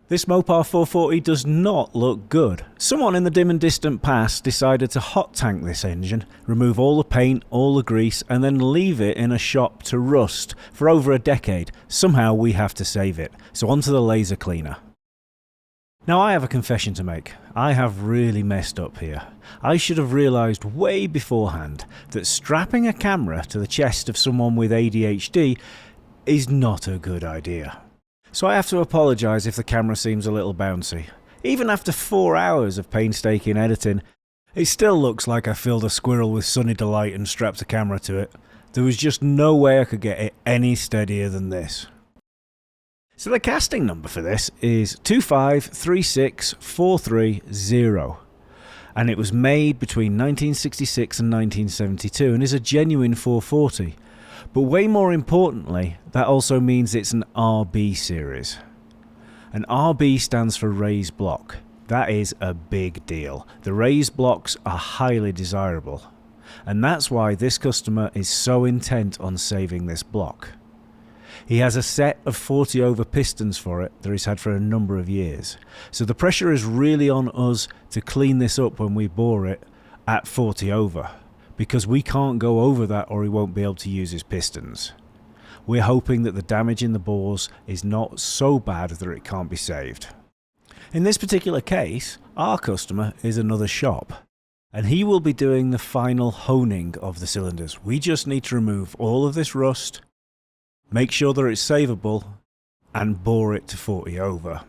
This Mopar 440 does not look good. Someone in the dim and distant past decided to hot tank this engine, remove all the paint, all the grease, and then leave it in a shop to rust for over a decade. Somehow we have to save it. So onto the laser cleaner. Now I have a confession to make. I have really messed up here. I should have realised way beforehand that strapping a camera to the chest of someone with ADHD is not a good idea. So I have to apologise if the camera seems a little bouncy. Even after 4 hours of painstaking editing, it still looks like I filled a squirrel with Sunny Delight and strapped a camera to it. There was just no way I could get it any steadier than this. So the casting number for this is 2536430, and it was made between 1966 and 1972 and is a genuine 440. But way more importantly, that also means it's an RB series. An RB stands for raised block. That is a big deal. The raised blocks are highly desirable, and that's why this customer is so intent on saving this block. He has a set of 40 over pistons for it that he's had for a number of years. So the pressure is really on us to clean this up when we bore it at 40 over, because we can't go over that or he won't be able to use his pistons. We're hoping that the damage in the bores is not so bad that it can't be saved. In this particular case, our customer is another shop, and he will be doing the final honing of the cylinders. We just need to remove all of this rust, make sure that it's savable, and bore it to 40 over.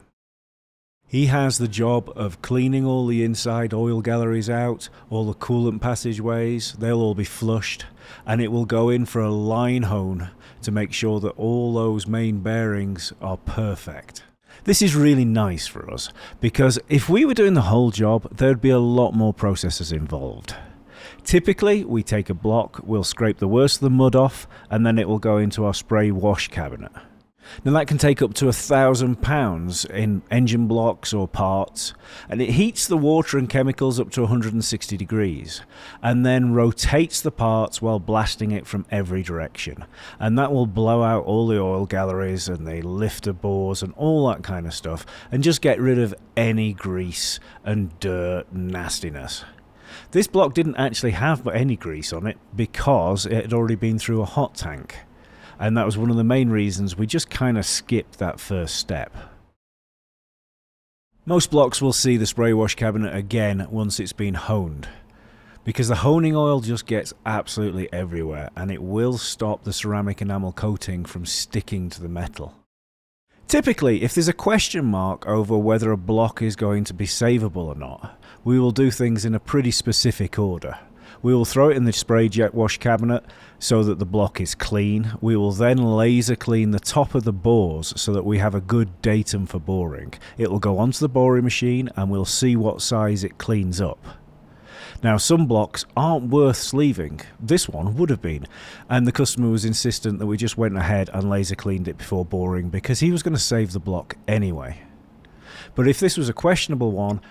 He has the job of cleaning all the inside oil galleries out, all the coolant passageways, they'll all be flushed, and it will go in for a line hone to make sure that all those main bearings are perfect. This is really nice for us, because if we were doing the whole job, there'd be a lot more processes involved. Typically, we take a block, we'll scrape the worst of the mud off, and then it will go into our spray wash cabinet. Now that can take up to £1,000 in engine blocks or parts, and it heats the water and chemicals up to 160 degrees, and then rotates the parts while blasting it from every direction. And that will blow out all the oil galleries and the lifter bores and all that kind of stuff, and just get rid of any grease and dirt and nastiness. This block didn't actually have any grease on it because it had already been through a hot tank. And that was one of the main reasons we just kind of skipped that first step. Most blocks will see the spray wash cabinet again once it's been honed, because the honing oil just gets absolutely everywhere and it will stop the ceramic enamel coating from sticking to the metal. Typically, if there's a question mark over whether a block is going to be savable or not, we will do things in a pretty specific order. We will throw it in the spray jet wash cabinet so that the block is clean. We will then laser clean the top of the bores so that we have a good datum for boring. It will go onto the boring machine and we'll see what size it cleans up. Now, some blocks aren't worth sleeving. This one would have been, and the customer was insistent that we just went ahead and laser cleaned it before boring because he was going to save the block anyway. But if this was a questionable one,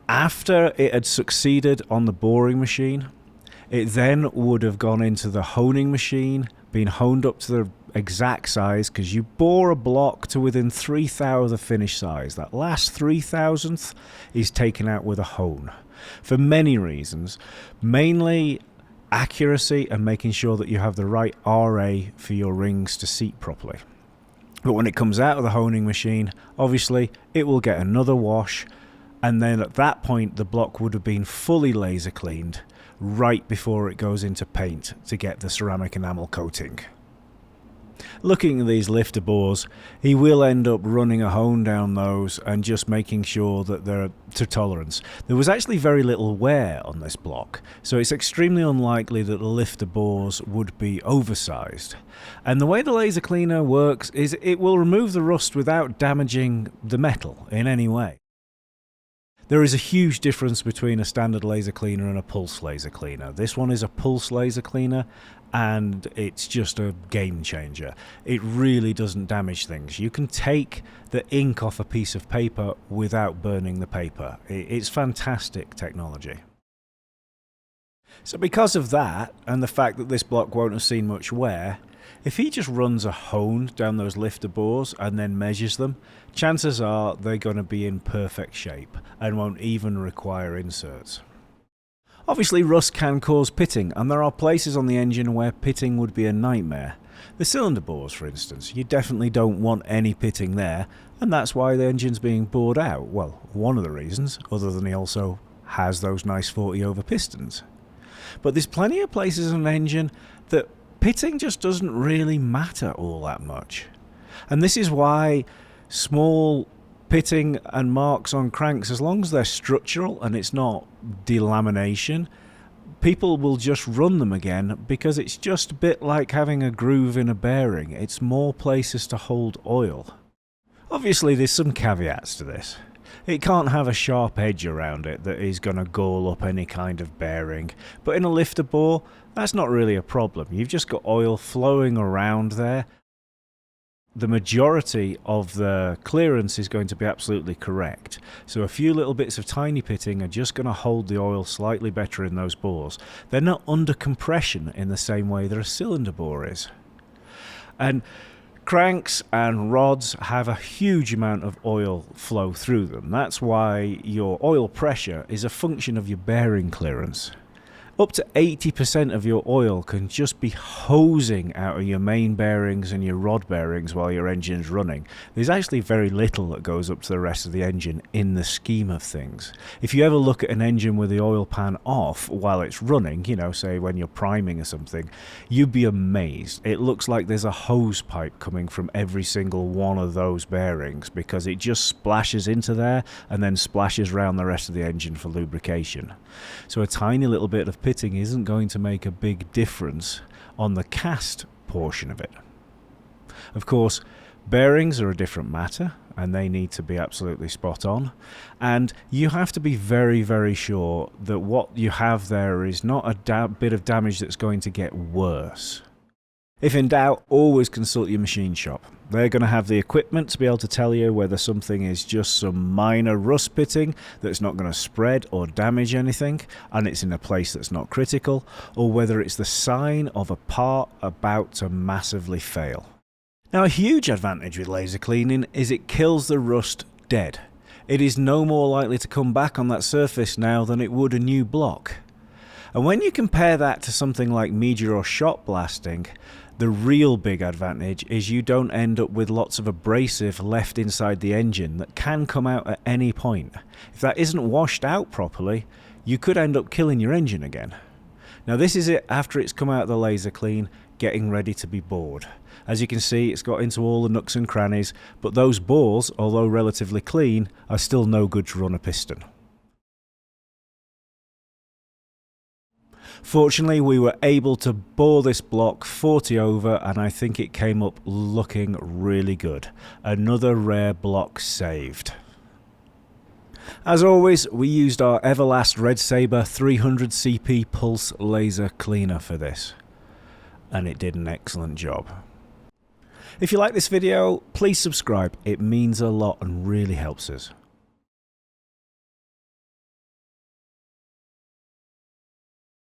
after it had succeeded on the boring machine, it then would have gone into the honing machine, been honed up to the exact size, because you bore a block to within 3,000th of finish size. That last 3,000th is taken out with a hone for many reasons, mainly accuracy and making sure that you have the right RA for your rings to seat properly. But when it comes out of the honing machine, obviously it will get another wash, and then at that point the block would have been fully laser cleaned right before it goes into paint to get the ceramic enamel coating. Looking at these lifter bores, he will end up running a hone down those and just making sure that they're to tolerance. There was actually very little wear on this block, so it's extremely unlikely that the lifter bores would be oversized. And the way the laser cleaner works is it will remove the rust without damaging the metal in any way. There is a huge difference between a standard laser cleaner and a pulse laser cleaner. This one is a pulse laser cleaner, and it's just a game changer. It really doesn't damage things. You can take the ink off a piece of paper without burning the paper. It's fantastic technology. So because of that, and the fact that this block won't have seen much wear, If he just runs a hone down those lifter bores and then measures them, chances are they're going to be in perfect shape and won't even require inserts. Obviously rust can cause pitting, and there are places on the engine where pitting would be a nightmare. The cylinder bores, for instance, you definitely don't want any pitting there, and that's why the engine's being bored out. Well, one of the reasons, other than he also has those nice 40 over pistons. But there's plenty of places on an engine that pitting just doesn't really matter all that much. And this is why small pitting and marks on cranks, as long as they're structural and it's not delamination, people will just run them again, because it's just a bit like having a groove in a bearing. It's more places to hold oil. Obviously there's some caveats to this. It can't have a sharp edge around it that is going to gall up any kind of bearing, but in a lifter bore, that's not really a problem. You've just got oil flowing around there. The majority of the clearance is going to be absolutely correct, so a few little bits of tiny pitting are just going to hold the oil slightly better in those bores. They're not under compression in the same way that a cylinder bore is. And cranks and rods have a huge amount of oil flow through them. That's why your oil pressure is a function of your bearing clearance. Up to 80% of your oil can just be hosing out of your main bearings and your rod bearings while your engine's running. There's actually very little that goes up to the rest of the engine in the scheme of things. If you ever look at an engine with the oil pan off while it's running, you know, say when you're priming or something, you'd be amazed. It looks like there's a hose pipe coming from every single one of those bearings, because it just splashes into there and then splashes around the rest of the engine for lubrication. So a tiny little bit of pitting isn't going to make a big difference on the cast portion of it. Of course, bearings are a different matter, and they need to be absolutely spot on, and you have to be very, very sure that what you have there is not a bit of damage that's going to get worse. If in doubt, always consult your machine shop. They're going to have the equipment to be able to tell you whether something is just some minor rust pitting that's not going to spread or damage anything, and it's in a place that's not critical, or whether it's the sign of a part about to massively fail. Now, a huge advantage with laser cleaning is it kills the rust dead. It is no more likely to come back on that surface now than it would a new block. And when you compare that to something like media or shot blasting, the real big advantage is you don't end up with lots of abrasive left inside the engine that can come out at any point. If that isn't washed out properly, you could end up killing your engine again. Now this is it after it's come out of the laser clean, getting ready to be bored. As you can see, it's got into all the nooks and crannies, but those bores, although relatively clean, are still no good to run a piston. Fortunately, we were able to bore this block 40 over, and I think it came up looking really good. Another rare block saved. As always, we used our Everlast Red Sabre 300 CP pulse laser cleaner for this, and it did an excellent job. If you like this video, please subscribe. It means a lot and really helps us.